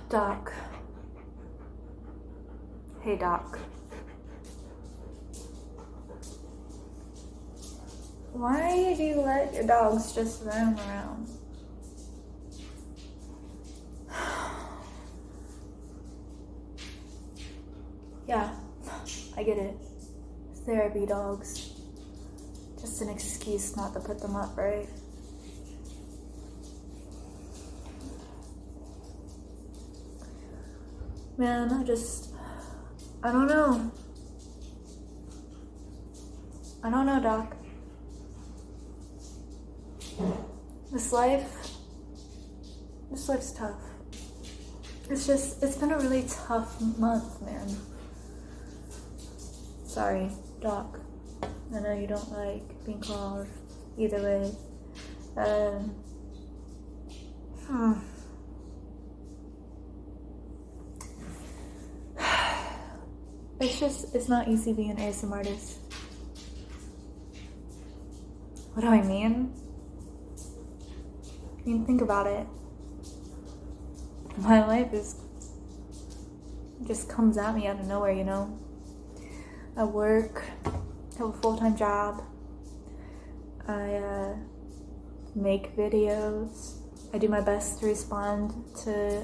Doc. Hey, Doc. Why do you let your dogs just roam around? Yeah, I get it. Therapy dogs. Just an excuse not to put them up, right? Man, I don't know. I don't know, Doc. This life's tough. It's been a really tough month, man. Sorry, Doc. I know you don't like being called either way. It's not easy being an ASMRtist. What do I mean? I mean, think about it. My life just comes at me out of nowhere, you know? I work, have a full-time job. I make videos. I do my best to respond to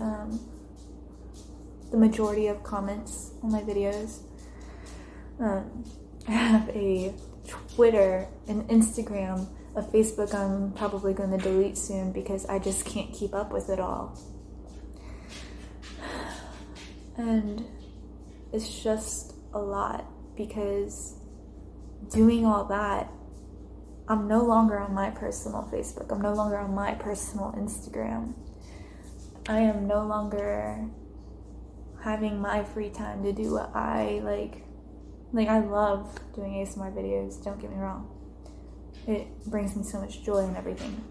the majority of comments on my videos. I have a Twitter, an Instagram, a Facebook I'm probably going to delete soon because I just can't keep up with it all. And it's just a lot because doing all that, I'm no longer on my personal Facebook. I'm no longer on my personal Instagram. I am no longer having my free time to do what I like. Like, I love doing ASMR videos, don't get me wrong. It brings me so much joy and everything.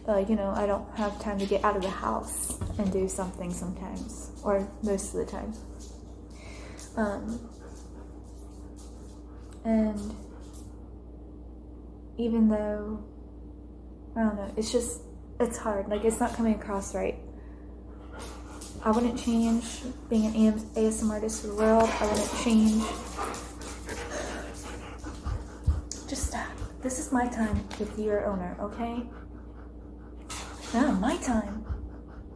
But, you know, I don't have time to get out of the house and do something sometimes, or most of the time. And even though, I don't know, it's hard. Like, it's not coming across right. I wouldn't change being an ASMRtist for the world. I wouldn't change. Just stop. This is my time with your owner, okay? No, my time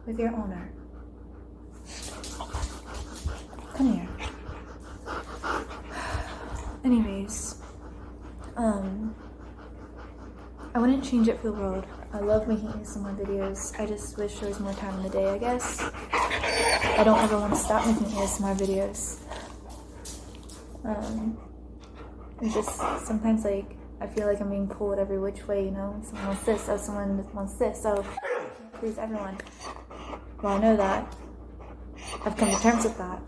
with your owner. Come here. Anyways, I wouldn't change it for the world. I love making ASMR videos. I just wish there was more time in the day, I guess. I don't ever want to stop making ASMR videos. It's just sometimes, like, I feel like I'm being pulled every which way, you know? Someone wants this, oh, someone wants this, so please everyone. Well, I know that. I've come to terms with that.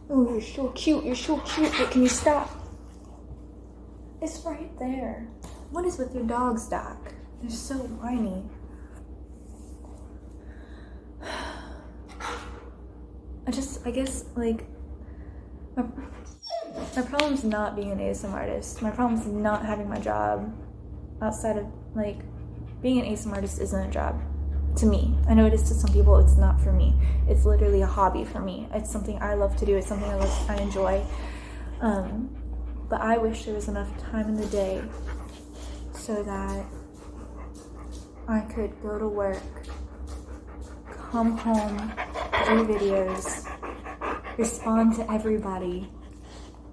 Oh, you're so cute, but can you stop? It's right there. What is with your dogs, Doc? They're so whiny. I guess, like, my problem's not being an ASMR artist. My problem's not having my job outside of, like, being an ASMR artist isn't a job to me. I know it is to some people, it's not for me. It's literally a hobby for me. It's something I love to do. It's something I enjoy. But I wish there was enough time in the day so that I could go to work, come home, do videos, respond to everybody,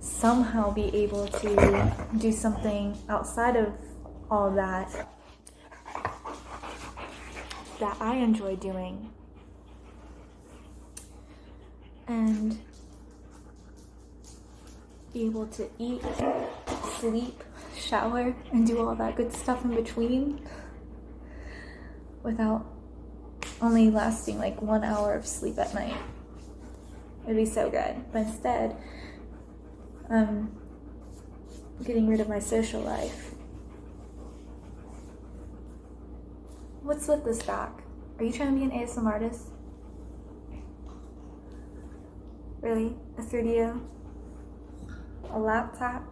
somehow be able to do something outside of all that I enjoy doing, and be able to eat, sleep, shower, and do all that good stuff in between without only lasting like 1 hour of sleep at night. It'd be so good. But instead, I'm getting rid of my social life. What's with this, Doc? Are you trying to be an ASMR artist? Really? A studio? A laptop?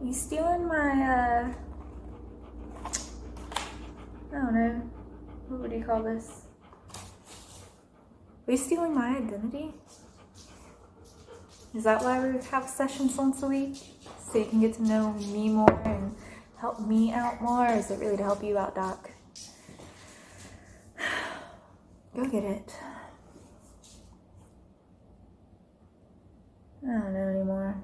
You stealing my I don't know. What would you call this? Are you stealing my identity? Is that why we have sessions once a week? So you can get to know me more and help me out more? Or is it really to help you out, Doc? Go get it. I don't know anymore.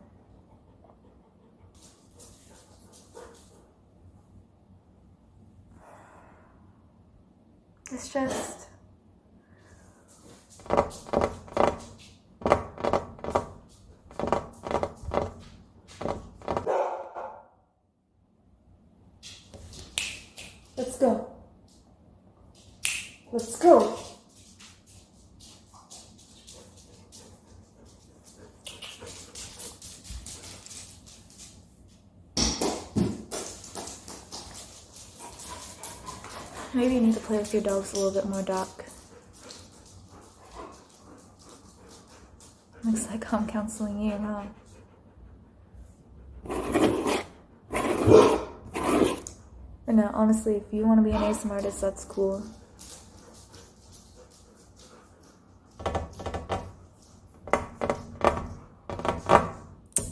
It's just... Let's go. Let's go. Maybe you need to play with your dogs a little bit more, Doc. Looks like I'm counseling you, huh? But no, honestly, if you want to be an ASMRtist, that's cool.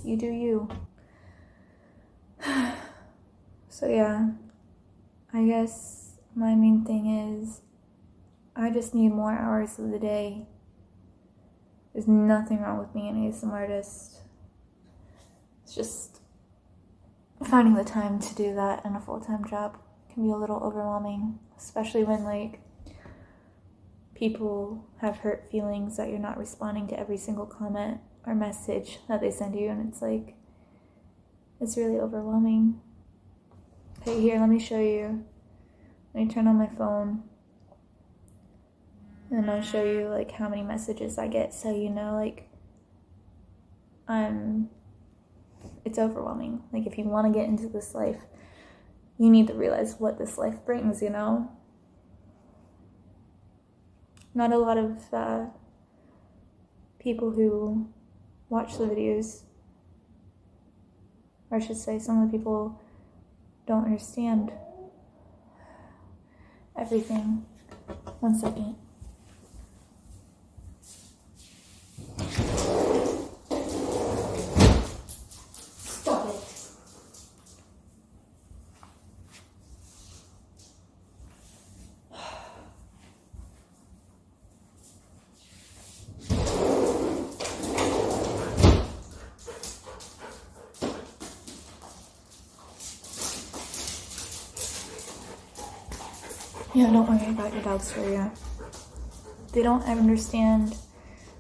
You do you. So yeah, I guess my main thing is I just need more hours of the day. There's nothing wrong with being an ASMRtist. It's just finding the time to do that in a full-time job can be a little overwhelming, especially when like people have hurt feelings that you're not responding to every single comment or message that they send you, and it's like, it's really overwhelming. Okay, here, let me show you. Let me turn on my phone and I'll show you like how many messages I get, so you know, like, it's overwhelming. Like, if you want to get into this life, you need to realize what this life brings, you know? Not a lot of people who watch the videos, or I should say some of the people don't understand everything. 1 second. Stop it. Yeah, don't worry about your dog's fur yet. They don't understand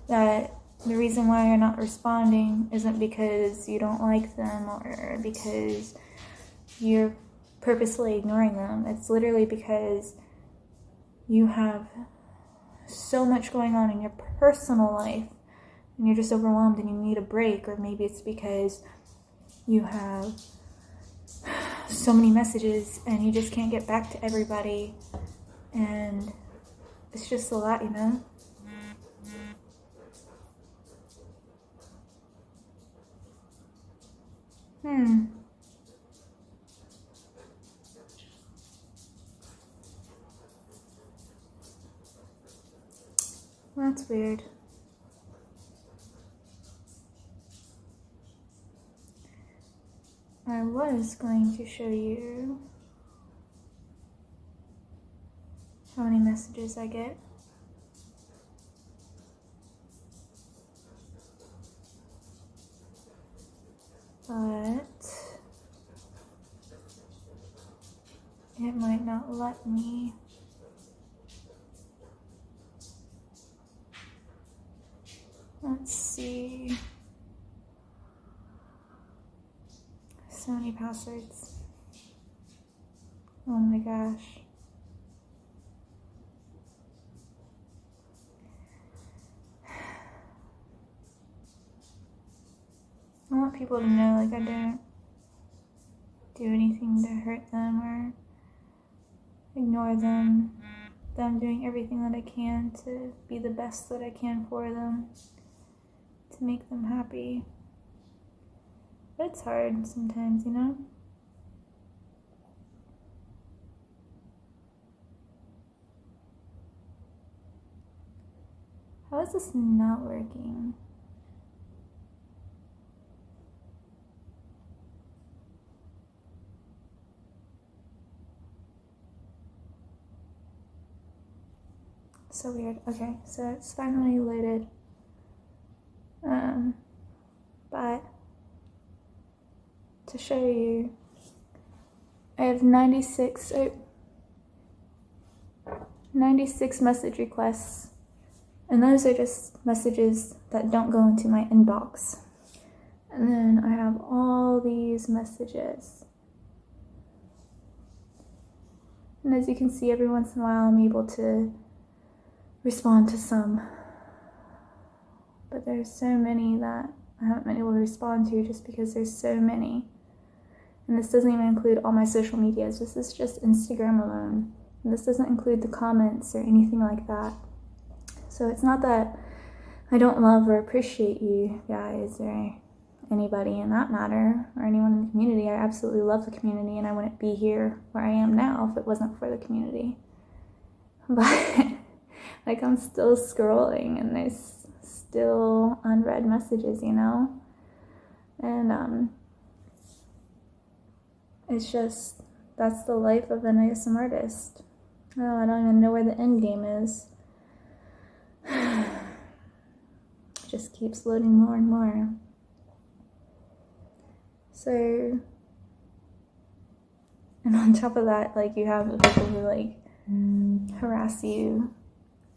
that the reason why you're not responding isn't because you don't like them or because you're purposely ignoring them. It's literally because you have so much going on in your personal life and you're just overwhelmed and you need a break, or maybe it's because you have so many messages and you just can't get back to everybody, and it's just a lot, you know? That's weird. I was going to show you how many messages I get. But it might not let me. Let's see. So many passwords. Oh my gosh. I want people to know, like, I don't do anything to hurt them or ignore them. That I'm doing everything that I can to be the best that I can for them, to make them happy. But it's hard sometimes, you know? How is this not working? So weird. Okay, so it's finally loaded. But to show you, I have 96 message requests, and those are just messages that don't go into my inbox. And then I have all these messages. And as you can see, every once in a while I'm able to respond to some. But there's so many that I haven't been able to respond to just because there's so many. And this doesn't even include all my social medias. This is just Instagram alone. And this doesn't include the comments or anything like that. So it's not that I don't love or appreciate you guys or anybody in that matter or anyone in the community. I absolutely love the community, and I wouldn't be here where I am now if it wasn't for the community. But like, I'm still scrolling and there's still unread messages, you know? And it's just, that's the life of an ASMRtist. Oh, I don't even know where the end game is. It just keeps loading more and more. So, and on top of that, like, you have the people who like harass you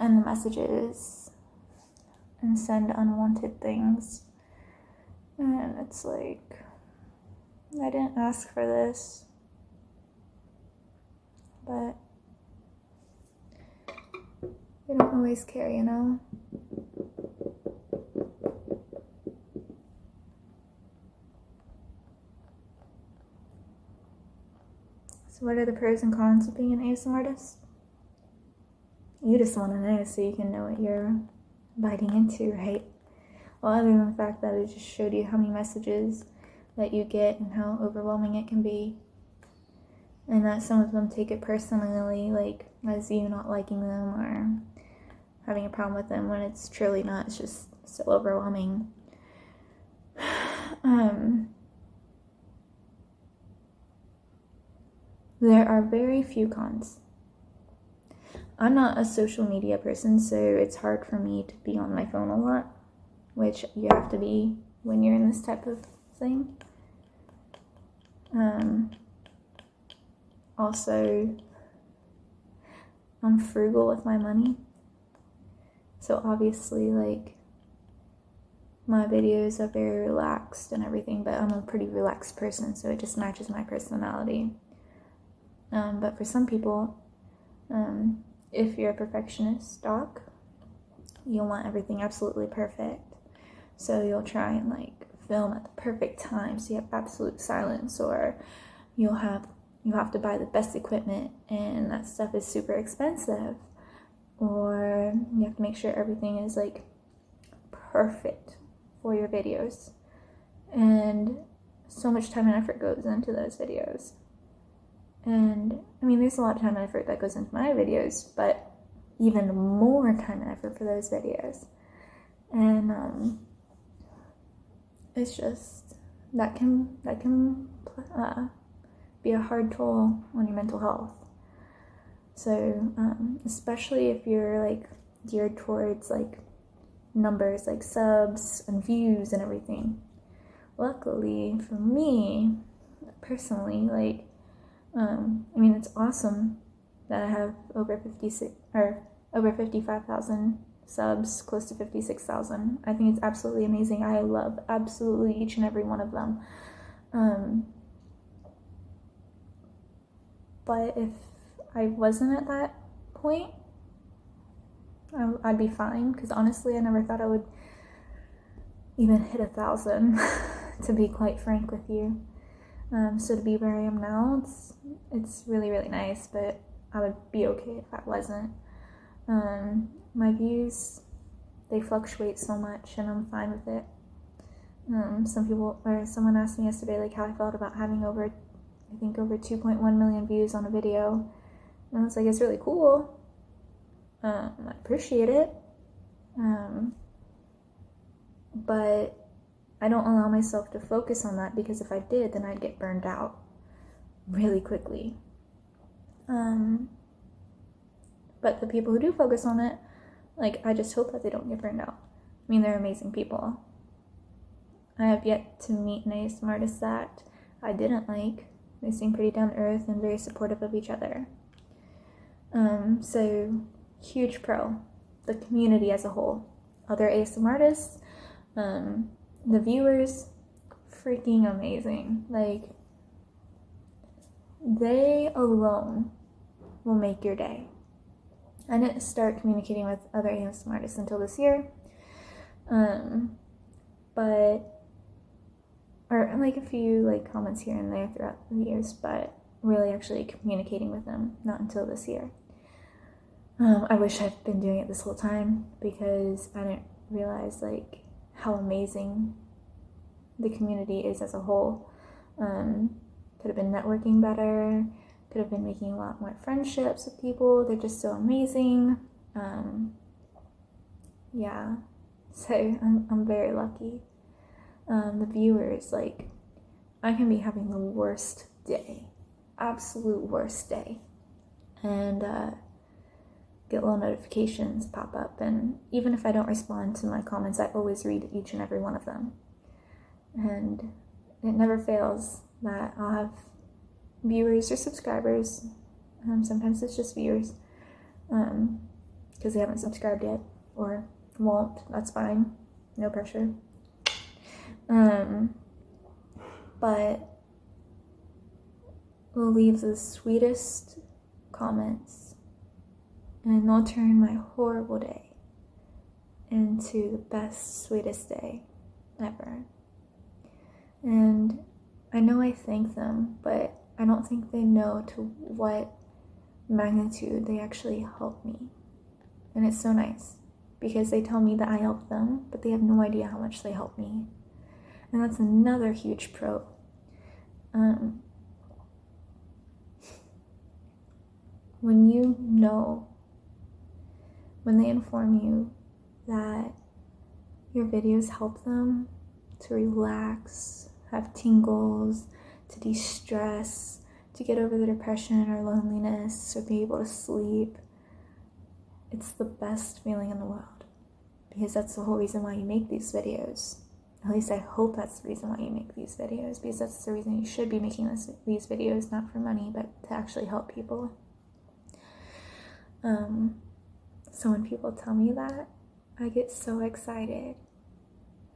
in the messages and send unwanted things. And it's like, I didn't ask for this, but they don't always care, you know? So what are the pros and cons of being an ASMRtist? You just want to know so you can know what you're biting into, right? Well, other than the fact that it just showed you how many messages that you get and how overwhelming it can be. And that some of them take it personally, like as you not liking them or having a problem with them, when it's truly not. It's just so overwhelming. There are very few cons. I'm not a social media person, so it's hard for me to be on my phone a lot, which you have to be when you're in this type of thing. Also, I'm frugal with my money, so obviously, like, my videos are very relaxed and everything, but I'm a pretty relaxed person, so it just matches my personality. But for some people, if you're a perfectionist, doc, you'll want everything absolutely perfect. So you'll try and like film at the perfect time so you have absolute silence, or you have to buy the best equipment and that stuff is super expensive, or you have to make sure everything is like perfect for your videos. And so much time and effort goes into those videos. And I mean, there's a lot of time and effort that goes into my videos, but even more time and effort for those videos. And it's just, that can be a hard toll on your mental health. So especially if you're like geared towards like numbers, like subs and views and everything. Luckily for me personally, like, I mean, it's awesome that I have over 55,000 subs, close to 56,000. I think it's absolutely amazing. I love absolutely each and every one of them. But if I wasn't at that point, I'd be fine, because honestly, I never thought I would even hit 1,000, to be quite frank with you. So to be where I am now, it's really, really nice, but I would be okay if I wasn't. My views, they fluctuate so much, and I'm fine with it. Someone asked me yesterday, like, how I felt about having over 2.1 million views on a video, and I was like, it's really cool. I appreciate it. But I don't allow myself to focus on that, because if I did, then I'd get burned out really quickly. But the people who do focus on it, like, I just hope that they don't get burned out. I mean, they're amazing people. I have yet to meet an ASMRtist that I didn't like. They seem pretty down to earth and very supportive of each other. So, huge pro. The community as a whole. Other ASMRtists, the viewers, freaking amazing. Like, they alone will make your day. I didn't start communicating with other ASMRtists until this year, or like a few like comments here and there throughout the years, but really actually communicating with them not until this year. I wish I'd been doing it this whole time, because I didn't realize like how amazing the community is as a whole. Could have been networking better, could have been making a lot more friendships with people. They're just so amazing. Yeah, so I'm very lucky. The viewers, like, I can be having the worst day, absolute worst day, and get little notifications pop up, and even if I don't respond to my comments, I always read each and every one of them, and it never fails that I'll have viewers or subscribers, sometimes it's just viewers, because they haven't subscribed yet, or won't, that's fine, no pressure. But will leave the sweetest comments, and they'll turn my horrible day into the best, sweetest day ever. And I know I thank them, but I don't think they know to what magnitude they actually help me. And it's so nice, because they tell me that I help them, but they have no idea how much they help me. And that's another huge pro. When you know, when they inform you that your videos help them to relax, have tingles, to de-stress, to get over the depression or loneliness, or be able to sleep, it's the best feeling in the world, because that's the whole reason why you make these videos. At least I hope that's the reason why you make these videos, because that's the reason you should be making these videos, not for money, but to actually help people. So when people tell me that, I get so excited.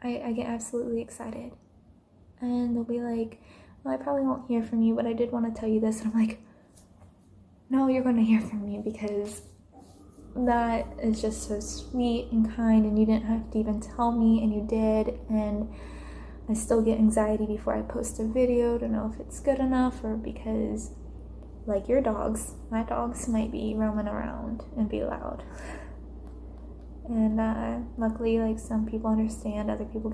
I get absolutely excited. And they'll be like, well, I probably won't hear from you, but I did want to tell you this. And I'm like, no, you're going to hear from me, because that is just so sweet and kind, and you didn't have to even tell me, and you did. And I still get anxiety before I post a video to know if it's good enough, or because, like your dogs, my dogs might be roaming around and be loud. And luckily, like, some people understand, other people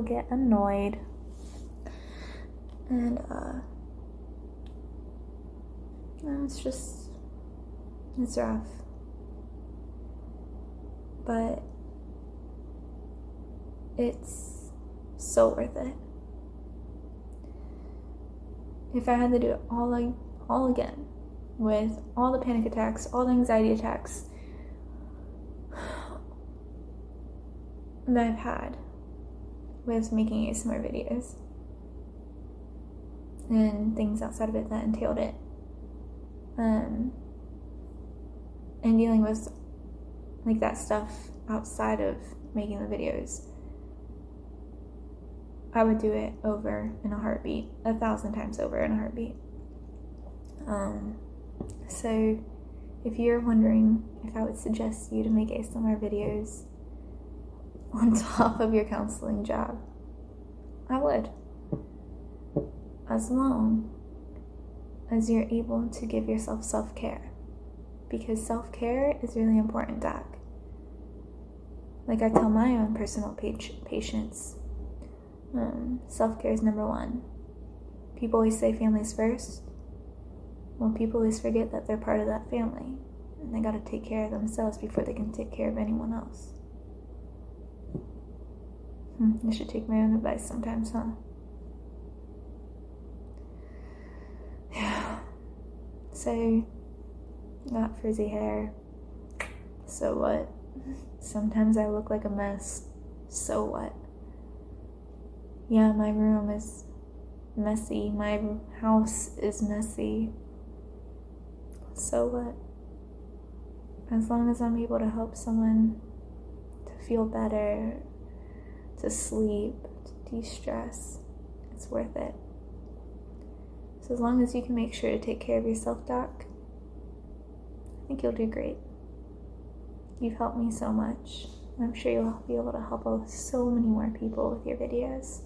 get annoyed. And it's rough, but it's so worth it. If I had to do it all again, with all the panic attacks, all the anxiety attacks that I've had with making ASMR videos, and things outside of it that entailed it, and dealing with like that stuff outside of making the videos, I would do it over in a heartbeat, 1,000 times over in a heartbeat. So if you're wondering if I would suggest you to make ASMR videos on top of your counseling job, I would, as long as you're able to give yourself self-care, because self-care is really important, Doc. Like I tell my own personal patients, self-care is number one. People always say families first. Well, people always forget that they're part of that family, and they gotta take care of themselves before they can take care of anyone else. I should take my own advice sometimes, huh? Yeah. So, got frizzy hair. So what? Sometimes I look like a mess. So what? Yeah, my room is messy. My house is messy. So what? As long as I'm able to help someone to feel better, to sleep, to de-stress, it's worth it. So as long as you can make sure to take care of yourself, Doc, I think you'll do great. You've helped me so much. I'm sure you'll be able to help so many more people with your videos.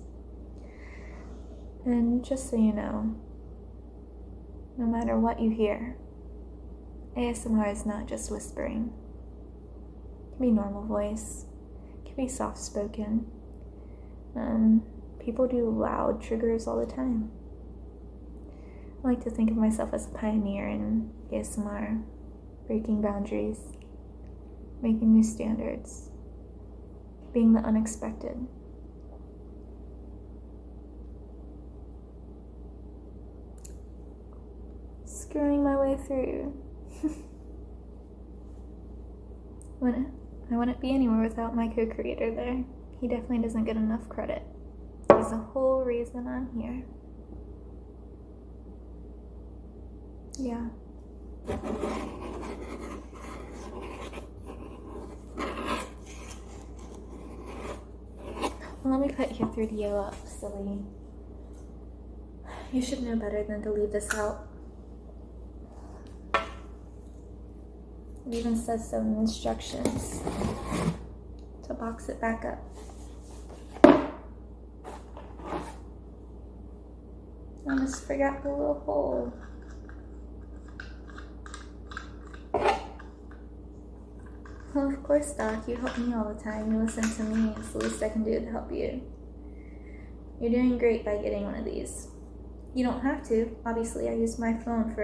And just so you know, no matter what you hear, ASMR is not just whispering. It can be normal voice. It can be soft-spoken. People do loud triggers all the time. I like to think of myself as a pioneer in ASMR, breaking boundaries, making new standards, being the unexpected. Screwing my way through. I wouldn't be anywhere without my co-creator there. He definitely doesn't get enough credit. He's the whole reason I'm here. Yeah. Well, let me put your 3DO up, silly. You should know better than to leave this out. It even says so in the instructions to box it back up. I almost forgot the little hole. Well, of course, Doc, you help me all the time. You listen to me. It's the least I can do to help you. You're doing great by getting one of these. You don't have to. Obviously, I use my phone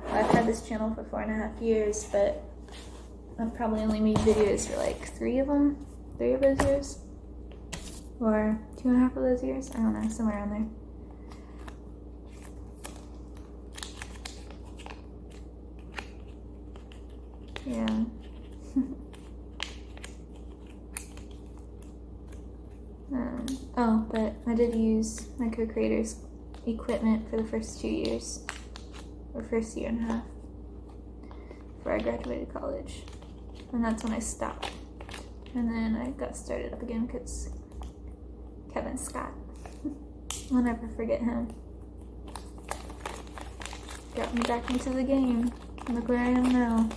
I've had this channel for 4.5 years, but I've probably only made videos for like 3 of those years. Or 2.5 of those years. I don't know, somewhere around there. Yeah. But I did use my co-creator's equipment for the first 2 years, or first 1.5 years, before I graduated college. And that's when I stopped. And then I got started up again because Kevin Scott. I'll never forget him. Got me back into the game. And look where I am now.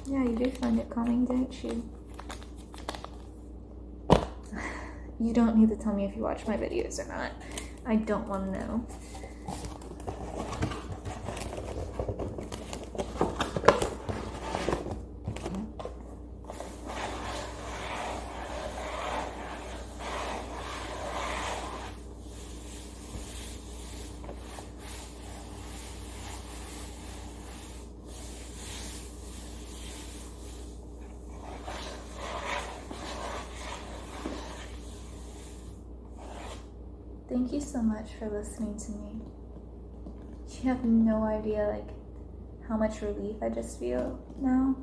Yeah, you do find it calming, don't you? You don't need to tell me if you watch my videos or not. I don't want to know. Thank you so much for listening to me. You have no idea, like, how much relief I just feel now,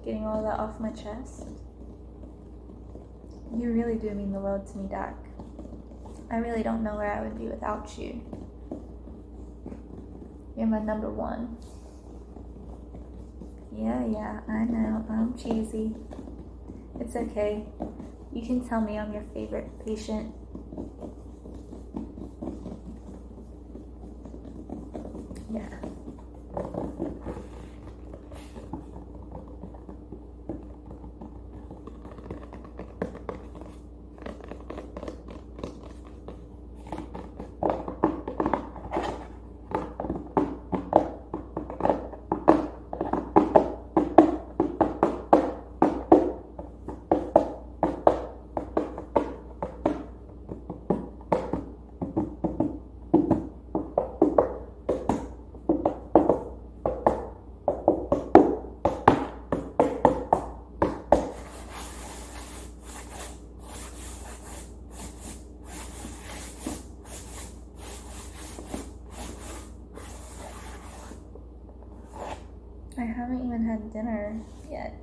getting all that off my chest. You really do mean the world to me, Doc. I really don't know where I would be without you. You're my number one. Yeah, I know, I'm cheesy. It's okay. You can tell me I'm your favorite patient. Yeah. had dinner yet.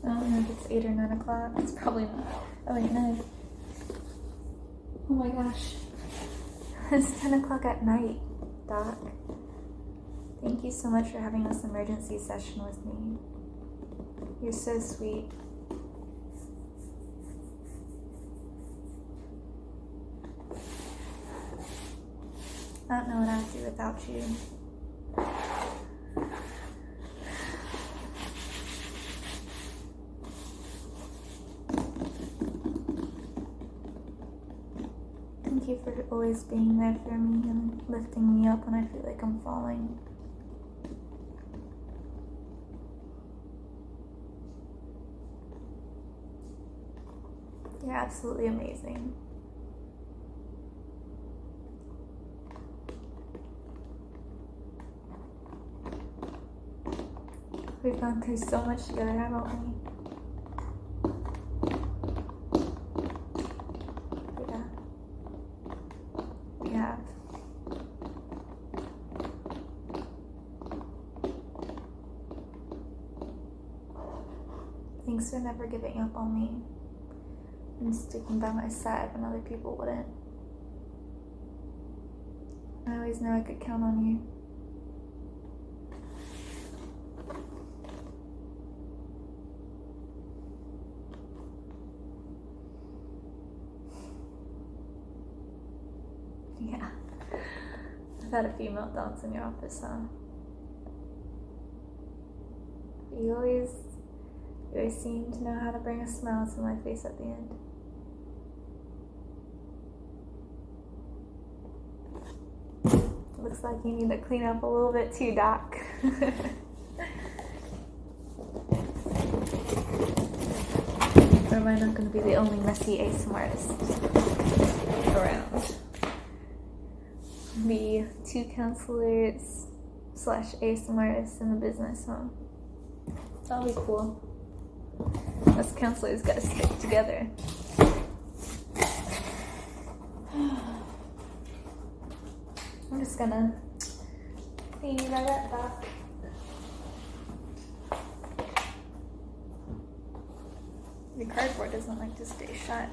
I don't know if it's 8 or 9 o'clock. It's probably not. Oh wait, 9. Oh my gosh. It's 10 o'clock at night, Doc. Thank you so much for having this emergency session with me. You're so sweet. I don't know what I would do without you. Thank you for always being there for me and lifting me up when I feel like I'm falling. You're absolutely amazing. We've gone through so much together, haven't we? Yeah. Thanks for never giving up on me and sticking by my side when other people wouldn't. I always know I could count on you. Yeah. I've had a few meltdowns in your office, huh? You always seem to know how to bring a smile to my face at the end. Looks like you need to clean up a little bit too, Doc. Or am I not going to be the only messy ASMRtist around? Be 2 counselors / ASMRtists in the business, huh? That'll be cool. Us counselors gotta stick together. I'm just gonna clean you right up, Doc. The cardboard doesn't like to stay shut.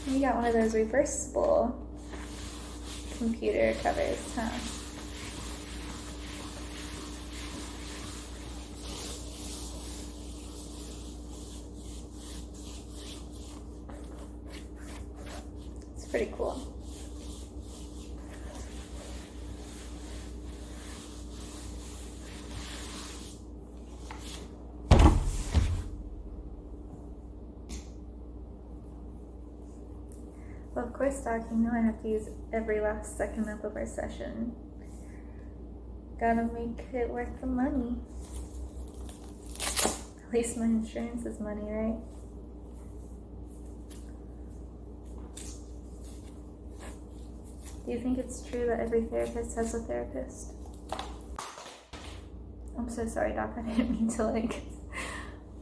You got one of those reversible computer covers, huh? It's pretty cool. Well, of course, Doc, you know I have to use every last second up of our session. Gotta make it worth the money. At least my insurance is money, right? Do you think it's true that every therapist has a therapist? I'm so sorry, Doc. I didn't mean to,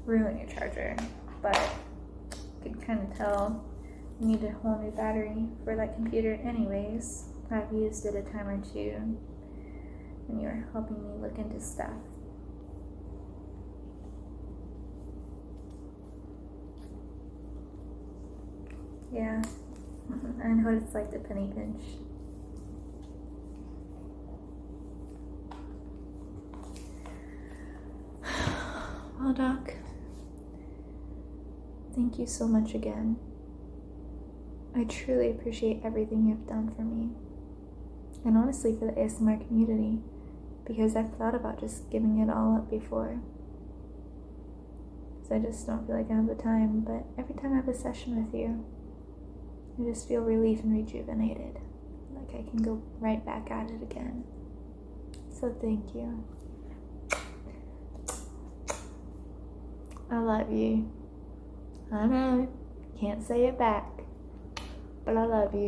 ruin your charger. But I could kind of tell you need a whole new battery for that computer anyways. I've used it a time or two, and you're helping me look into stuff. Yeah, I know what it's like to penny pinch. Well, Doc, thank you so much again. I truly appreciate everything you've done for me, and honestly for the ASMR community, because I've thought about just giving it all up before. Because I just don't feel like I have the time, but every time I have a session with you, I just feel relief and rejuvenated, like I can go right back at it again. So thank you. I love you. I know, can't say it back, but I love you.